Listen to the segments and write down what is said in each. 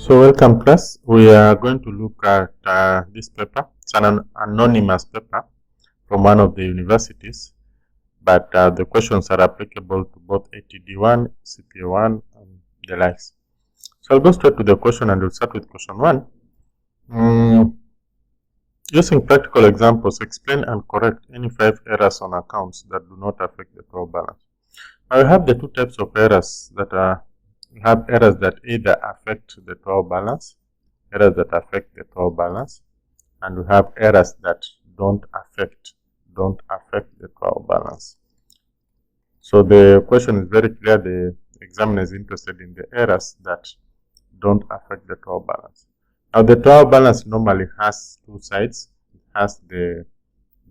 So welcome class, we are going to look at this paper. It's an anonymous paper from one of the universities, but the questions are applicable to both ATD1, CPA1 and the likes. So I'll go straight to the question and we'll start with question 1. Using practical examples, explain and correct any 5 errors on accounts that do not affect the trial balance. Now we have the two types of errors that are we have errors that either affect the trial balance, and we have errors that don't affect the trial balance. So the question is very clear. The examiner is interested in the errors that don't affect the trial balance. Now the trial balance normally has two sides. It has the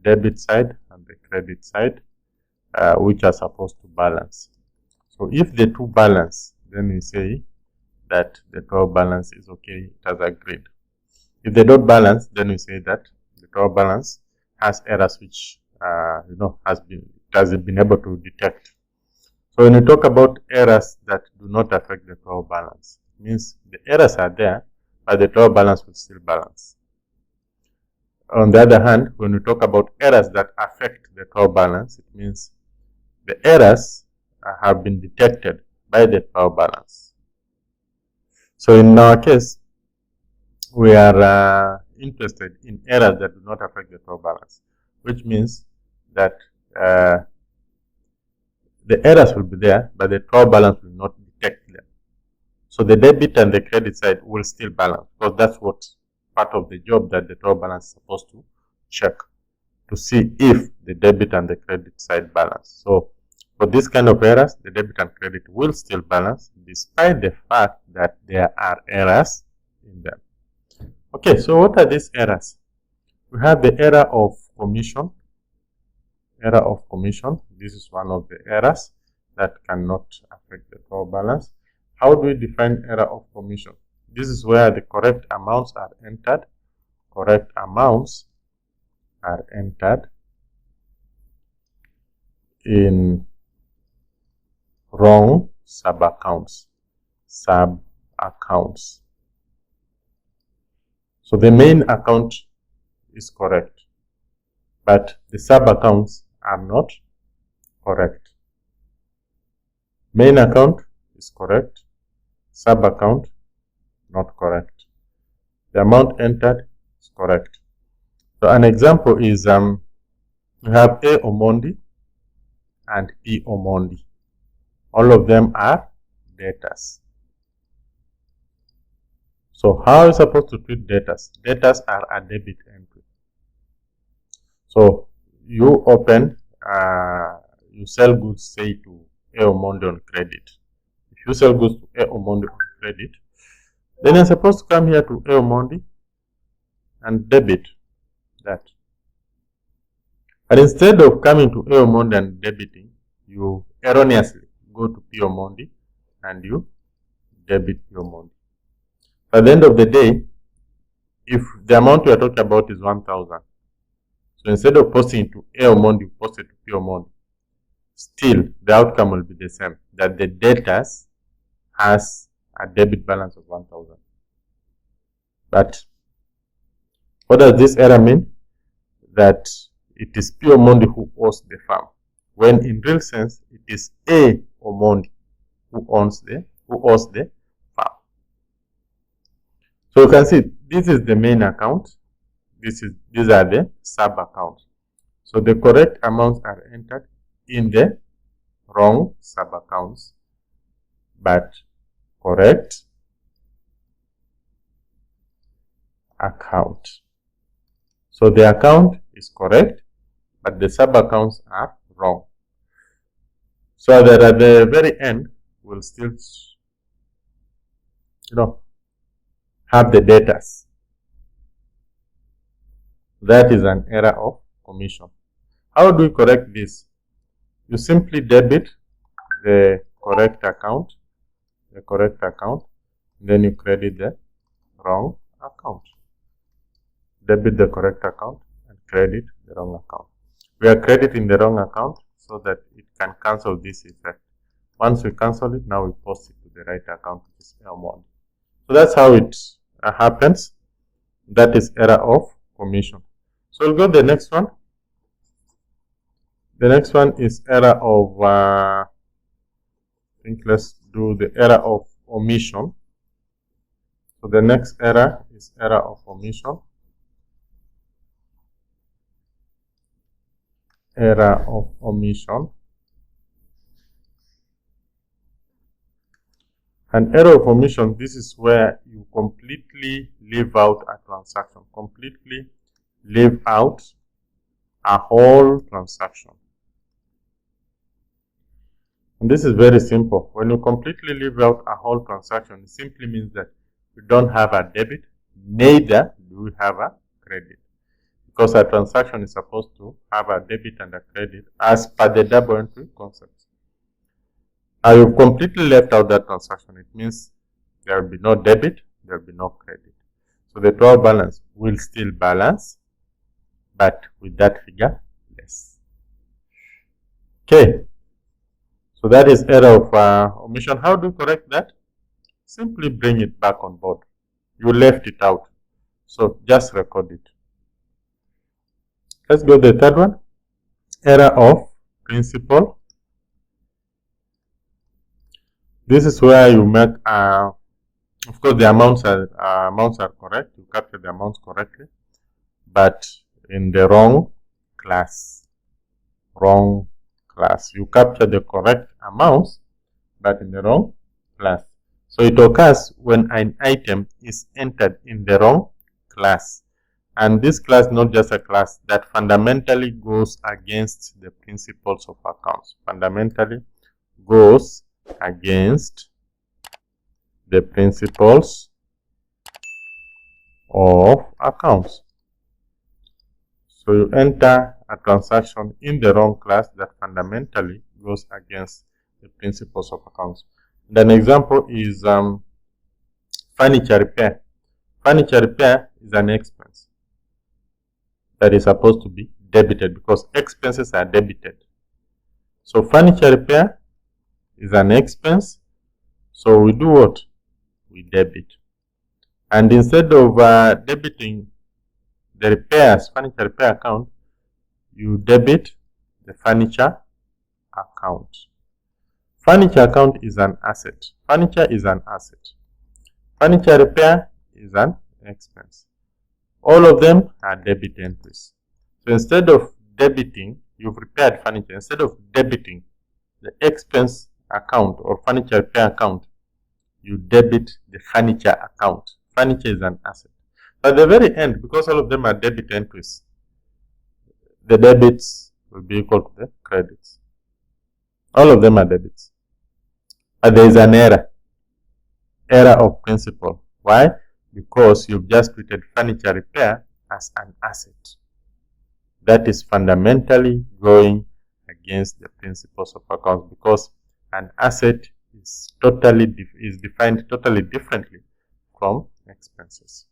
debit side and the credit side, which are supposed to balance. So if the two balance, then we say that the trial balance is okay, it has agreed. If they don't balance, then we say that the trial balance has errors which hasn't been able to detect. So when we talk about errors that do not affect the trial balance, it means the errors are there, but the trial balance will still balance. On the other hand, when we talk about errors that affect the trial balance, it means the errors have been detected by the trial balance. So in our case, we are interested in errors that do not affect the trial balance, which means that the errors will be there, but the trial balance will not detect them. So the debit and the credit side will still balance, because that's what part of the job that the trial balance is supposed to check, to see if the debit and the credit side balance. So for this kind of errors, the debit and credit will still balance despite the fact that there are errors in them. Okay, so what are these errors? We have the error of commission. This is one of the errors that cannot affect the trial balance. How do we define error of commission? This is where the correct amounts are entered. Correct amounts are entered in wrong sub-accounts. So the main account is correct, but the sub-accounts are not correct. Main account is correct, sub-account not correct. The amount entered is correct. So an example is we have A Omondi and P Omondi. All of them are debtors. So how are we supposed to treat debtors? Debtors are a debit entry. So you open, you sell goods, say, to A Omondi on credit. If you sell goods to A Omondi on credit, then you're supposed to come here to A Omondi and debit that. But instead of coming to A Omondi and debiting, you erroneously go to P Omondi and you debit P Omondi. At the end of the day, if the amount you are talking about is 1,000, so instead of posting it to A Omondi, you post it to P Omondi, still the outcome will be the same, that the debtors has a debit balance of 1,000. But what does this error mean? That it is P Omondi who owes the farm, when in real sense it is A Omondi who owes the farm. So you can see this is the main account. These are the sub accounts. So the correct amounts are entered in the wrong sub accounts, but correct account. So the account is correct, but the sub accounts are wrong. So that at the very end, we'll still, have the debtors. That is an error of commission. How do we correct this? You simply debit the correct account, then you credit the wrong account. Debit the correct account and credit the wrong account. We are crediting the wrong account so that it can cancel this effect. Once we cancel it, now we post it to the right account, which is L1. So that's how it happens. That is error of omission. So we'll go to the next one. The next one is error of, I think let's do the error of omission. So the next error is error of omission. Error of omission. An error of omission, this is where you completely leave out a transaction, completely leave out a whole transaction. And this is very simple. When you completely leave out a whole transaction, it simply means that you don't have a debit, neither do you have a credit. Because a transaction is supposed to have a debit and a credit as per the double entry concept. You've completely left out that transaction. It means there will be no debit, there will be no credit. So the trial balance will still balance, but with that figure less. Okay. So that is error of omission. How do you correct that? Simply bring it back on board. You left it out. So just record it. Let's go to the third one. Error of principal. This is where you make, of course, the amounts are correct. You capture the amounts correctly, but in the wrong class. Wrong class. You capture the correct amounts, but in the wrong class. So it occurs when an item is entered in the wrong class. And this class is not just a class that fundamentally goes against the principles of accounts. Fundamentally goes against the principles of accounts. So you enter a transaction in the wrong class that fundamentally goes against the principles of accounts. And an example is furniture repair. Furniture repair is an expense that is supposed to be debited because expenses are debited. So furniture repair is an expense. So we do what? We debit. And instead of debiting the repairs, furniture repair account, you debit the furniture account. Furniture account is an asset. Furniture is an asset. Furniture repair is an expense. All of them are debit entries. So instead of debiting, you've repaired furniture. Instead of debiting the expense account or furniture repair account, you debit the furniture account. Furniture is an asset. At the very end, because all of them are debit entries, the debits will be equal to the credits. All of them are debits. But there is an error. Error of principle. Why? Because you've just treated furniture repair as an asset. That is fundamentally going against the principles of accounts because an asset is defined totally differently from expenses.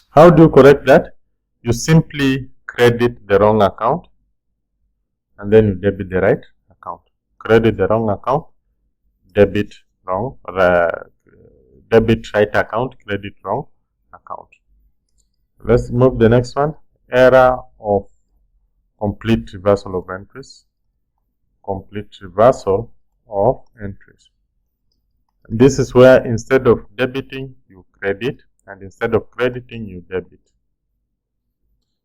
How do you correct that? You simply credit the wrong account and then you debit the right account. Credit the wrong account, debit right account, credit wrong account. Let's move the next one. Error of complete reversal of entries. Complete reversal of entries. And this is where instead of debiting, you credit, and instead of crediting, you debit.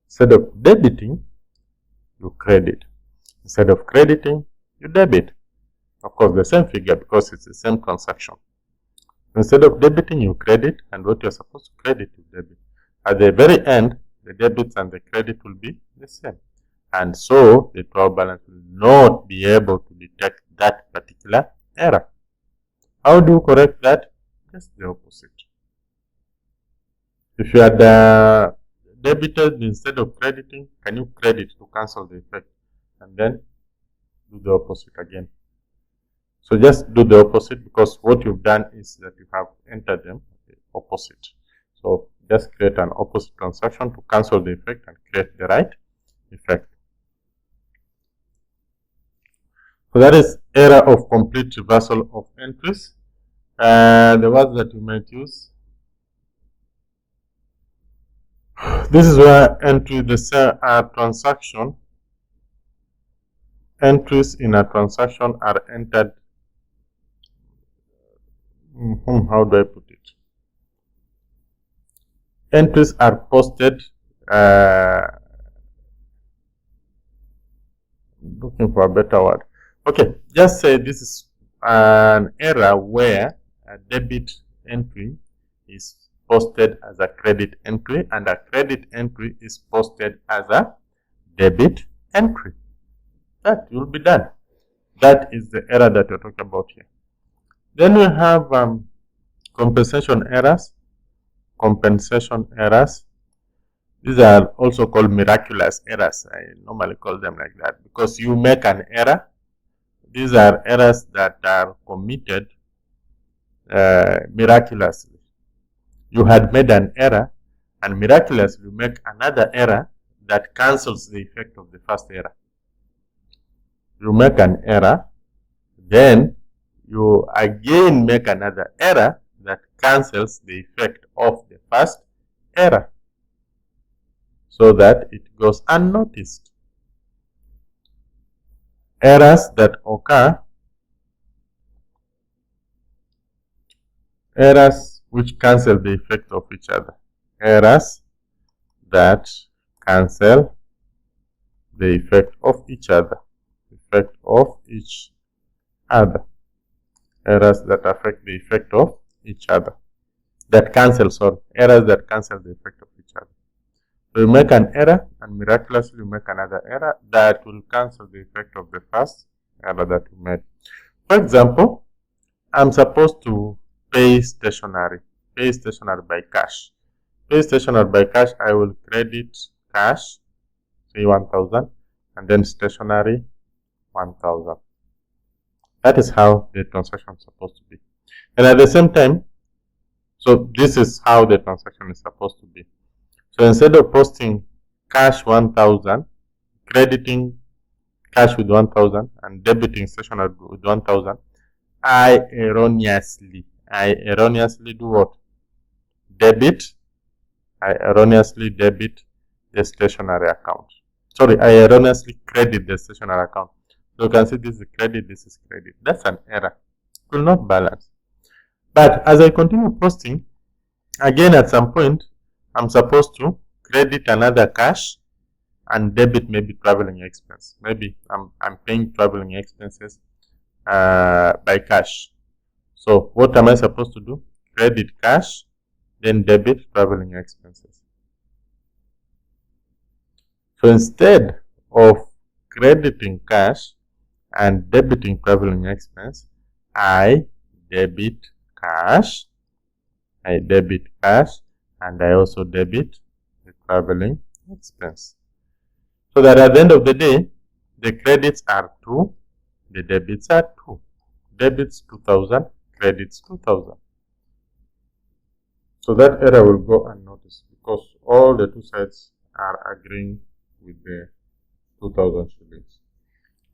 Instead of debiting, you credit. Instead of crediting, you debit. Of course, the same figure because it's the same transaction. Instead of debiting, you credit, and what you're supposed to credit, you debit. At the very end, the debits and the credit will be the same. And so, the trial balance will not be able to detect that particular error. How do you correct that? Just the opposite. If you had debited instead of crediting, can you credit to cancel the effect? And then do the opposite again. So just do the opposite because what you've done is that you have entered them opposite. So just create an opposite transaction to cancel the effect and create the right effect. So that is error of complete reversal of entries. The words that you might use. This is where entries in a transaction are entered. How do I put it? Entries are posted. Looking for a better word. Okay, just say this is an error where a debit entry is posted as a credit entry and a credit entry is posted as a debit entry. That will be done. That is the error that we're talking about here. Then we have compensation errors. Compensation errors. These are also called miraculous errors. I normally call them like that because you make an error. These are errors that are committed miraculously. You had made an error and miraculously you make another error that cancels the effect of the first error. You make an error, then you again make another error that cancels the effect of the first error, so that it goes unnoticed. Errors that occur, errors which cancel the effect of each other. Errors that cancel the effect of each other. Effect of each other. Errors that affect the effect of each other. That cancel, sorry. Errors that cancel the effect of each other. So you make an error and miraculously you make another error that will cancel the effect of the first error that you made. For example, I'm supposed to pay stationery by cash. Pay stationery by cash, I will credit cash, say 1,000, and then stationery 1,000. That is how the transaction is supposed to be. And at the same time, so this is how the transaction is supposed to be. So instead of posting cash 1,000, crediting cash with 1,000 and debiting stationery with 1,000, I erroneously do what? I erroneously debit the stationery account. Sorry, I erroneously credit the stationery account. So you can see this is credit, this is credit. That's an error. It will not balance. But as I continue posting, again at some point, I'm supposed to credit another cash and debit maybe traveling expense. Maybe I'm paying traveling expenses by cash. So what am I supposed to do? Credit cash, then debit traveling expenses. So instead of crediting cash and debiting traveling expense, I debit cash, and I also debit the traveling expense. So that at the end of the day, the credits are 2, the debits are 2. Debits 2,000, credits 2,000. So that error will go unnoticed because all the two sides are agreeing with the 2,000 shillings.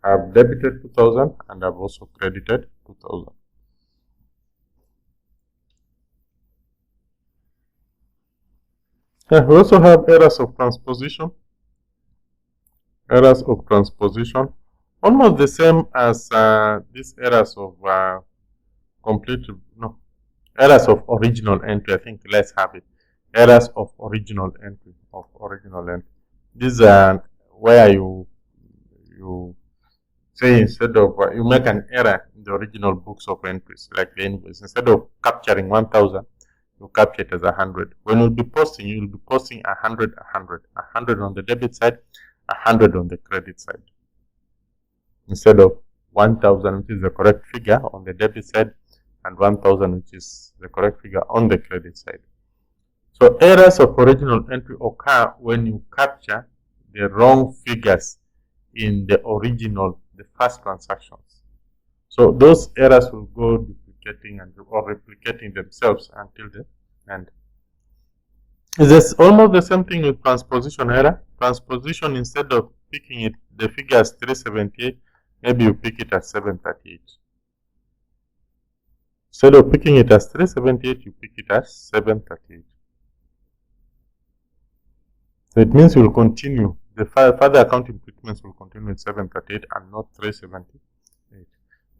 I've debited 2,000 and I've also credited 2,000. We also have errors of transposition. Errors of transposition, almost the same as these errors of errors of original entry. I think let's have it. Errors of original entry. These are where you say instead of you make an error in the original books of entries, like the invoice. Instead of capturing 1,000, you capture it as 100. When you'll be posting, you'll be posting 100 on the debit side, 100 on the credit side. Instead of 1,000, which is the correct figure on the debit side, and 1,000, which is the correct figure on the credit side. So errors of original entry occur when you capture the wrong figures in the first transactions. So those errors will go duplicating or replicating themselves until the end. It's almost the same thing with transposition error. Transposition, instead of picking it, the figure as 378, maybe you pick it as 738. Instead of picking it as 378, you pick it as 738. So it means we'll continue. The further accounting treatments will continue with 738 and not 378.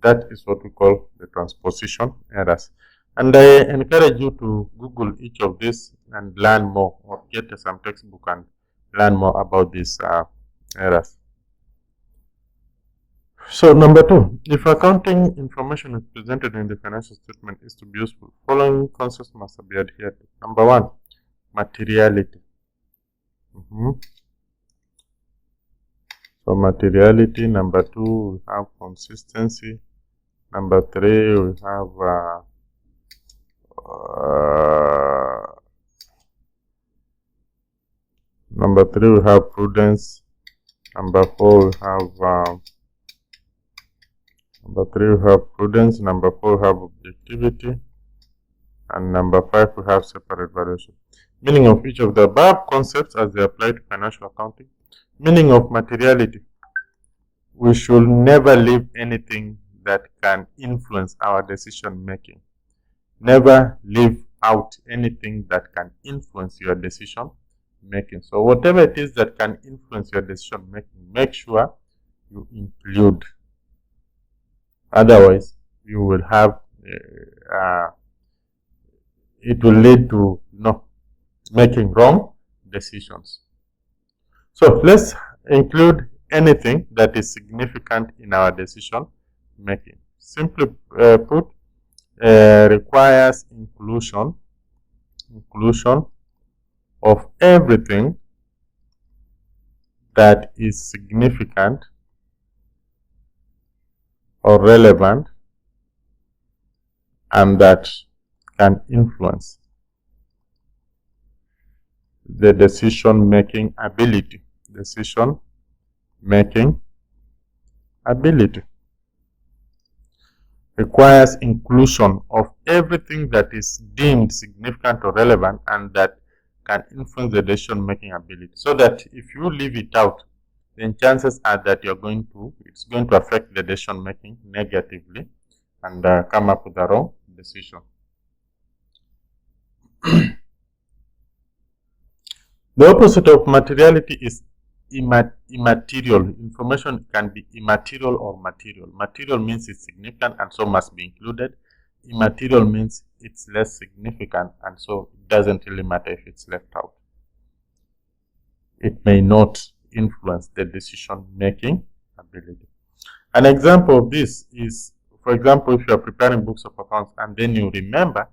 That is what we call the transposition errors. And I encourage you to Google each of these and learn more, or get some textbook and learn more about these errors. So number 2, if accounting information is presented in the financial statement is to be useful, following concepts must be adhered to. Number 1, materiality. So materiality. Number 2, we have consistency. Number 3, we have number 3, we have prudence. Number 4, we have number 3, we have prudence. Number 4, we have objectivity. And number 5, we have separate valuation. Meaning of each of the above concepts as they apply to financial accounting. Meaning of materiality. We should never leave anything that can influence our decision making. Never leave out anything that can influence your decision making. So whatever it is that can influence your decision making, make sure you include. Otherwise, you will have it will lead to making wrong decisions. So let's include anything that is significant in our decision making. Simply put, requires inclusion of everything that is significant or relevant and that can influence the decision making ability. Decision making ability requires inclusion of everything that is deemed significant or relevant and that can influence the decision making ability. So that if you leave it out, then chances are that it's going to affect the decision making negatively and come up with the wrong decision. The opposite of materiality is immaterial. Information can be immaterial or material. Material means it's significant and so must be included. Immaterial means it's less significant and so it doesn't really matter if it's left out. It may not influence the decision making ability. An example of this is, for example, if you are preparing books of accounts and then you remember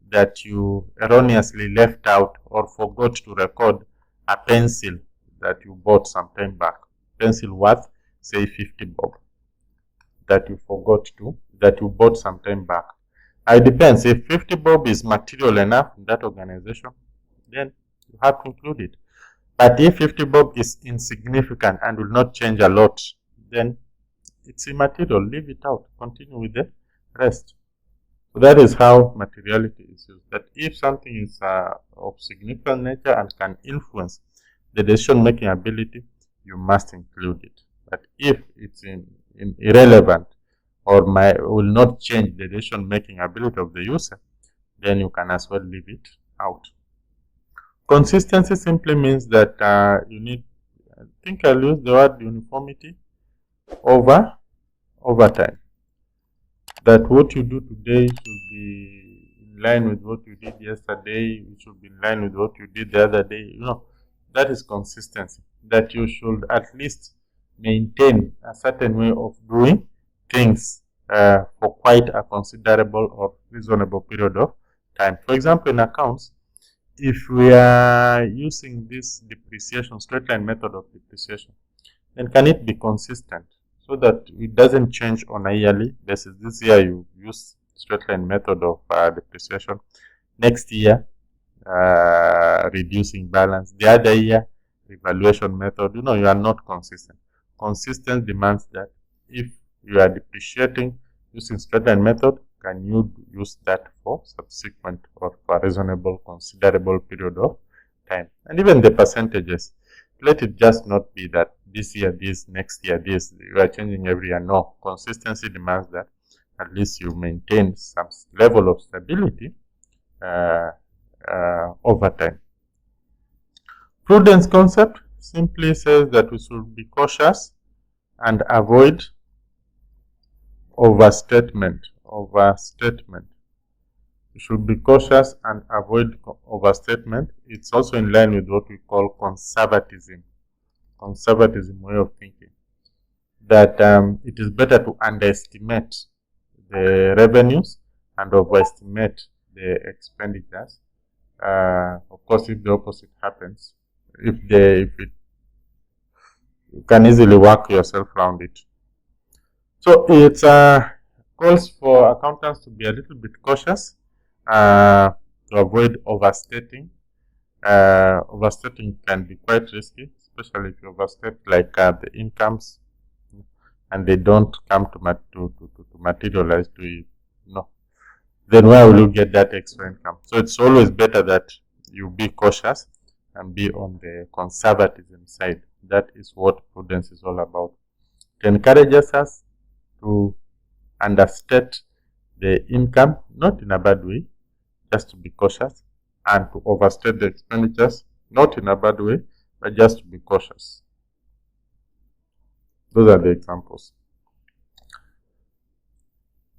that you erroneously left out or forgot to record a pencil that you bought some time back, pencil worth say 50 bob, that you bought some time back. It depends. If 50 bob is material enough in that organization, then you have to include it. But if 50 bob is insignificant and will not change a lot, then it's immaterial. Leave it out. Continue with the rest. So that is how materiality is used. That if something is of significant nature and can influence the decision-making ability, you must include it. But if it's irrelevant or will not change the decision-making ability of the user, then you can as well leave it out. Consistency simply means that you need, I think I'll use the word uniformity over time. That what you do today should be in line with what you did yesterday, it should be in line with what you did the other day. That is consistency. That you should at least maintain a certain way of doing things for quite a considerable or reasonable period of time. For example, in accounts, if we are using this depreciation, straight line method of depreciation, then can it be consistent so that it doesn't change on a yearly basis? This year you use straight line method of depreciation. Next year, reducing balance. The other year, revaluation method. You are not consistent. Consistency demands that if you are depreciating using straight line method, can you use that for subsequent or for a reasonable, considerable period of time? And even the percentages, let it just not be that this year this, next year this, you are changing every year. No, consistency demands that at least you maintain some level of stability over time. Prudence concept simply says that we should be cautious and avoid overstatement. We should be cautious and avoid overstatement. It's also in line with what we call conservatism way of thinking. That it is better to underestimate the revenues and overestimate the expenditures. Of course, if the opposite happens, you can easily work yourself around it. So it calls for accountants to be a little bit cautious to avoid overstating. Overstating can be quite risky, especially if you overstate like the incomes and they don't come to materialize to you. No. Then where will you get that extra income? So it's always better that you be cautious and be on the conservatism side. That is what prudence is all about. It encourages us to understate the income, not in a bad way, just to be cautious, and to overstate the expenditures, not in a bad way, but just to be cautious. Those are the examples.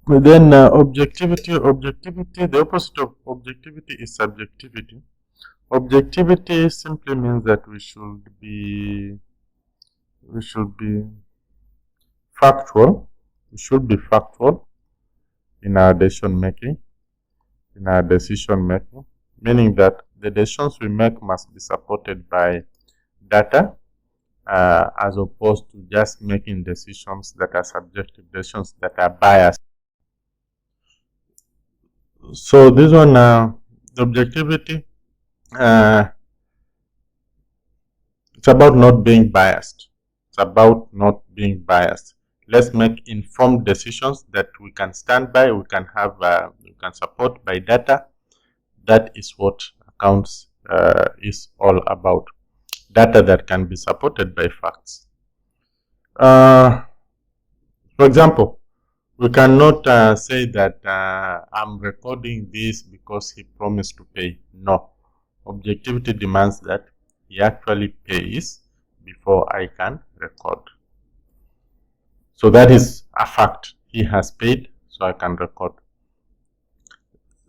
But then objectivity, the opposite of objectivity is subjectivity. Objectivity simply means that we should be factual. We should be factual in our decision making. Meaning that the decisions we make must be supported by data, as opposed to just making decisions that are subjective, decisions that are biased. So this one, the objectivity, it's about not being biased. Let's make informed decisions that we can stand by, we can support by data. That is what accounts is all about. Data that can be supported by facts. For example, we cannot say that I'm recording this because he promised to pay. No. Objectivity demands that he actually pays before I can record. So that is a fact. He has paid, so I can record.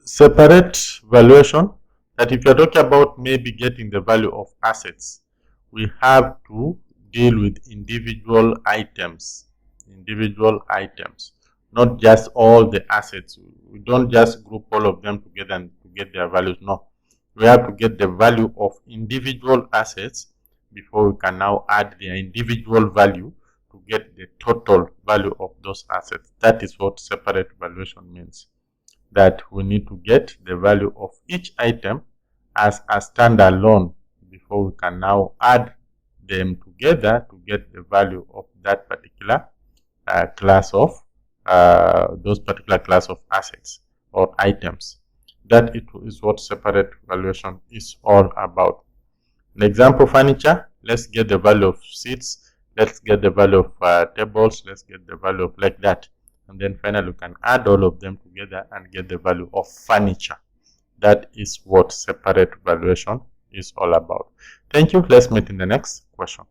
Separate valuation, that if you're talking about maybe getting the value of assets, we have to deal with individual items, not just all the assets. We don't just group all of them together and to get their values. No, we have to get the value of individual assets before we can now add their individual value to get the total value of those assets. That is what separate valuation means. That we need to get the value of each item as a standalone before we can now add them together to get the value of that particular class of assets or items. That is what separate valuation is all about. An example, furniture, let's get the value of seats, let's get the value of tables, let's get the value of like that. And then finally we can add all of them together and get the value of furniture. That is what separate valuation is all about. Thank you. Let's meet in the next question.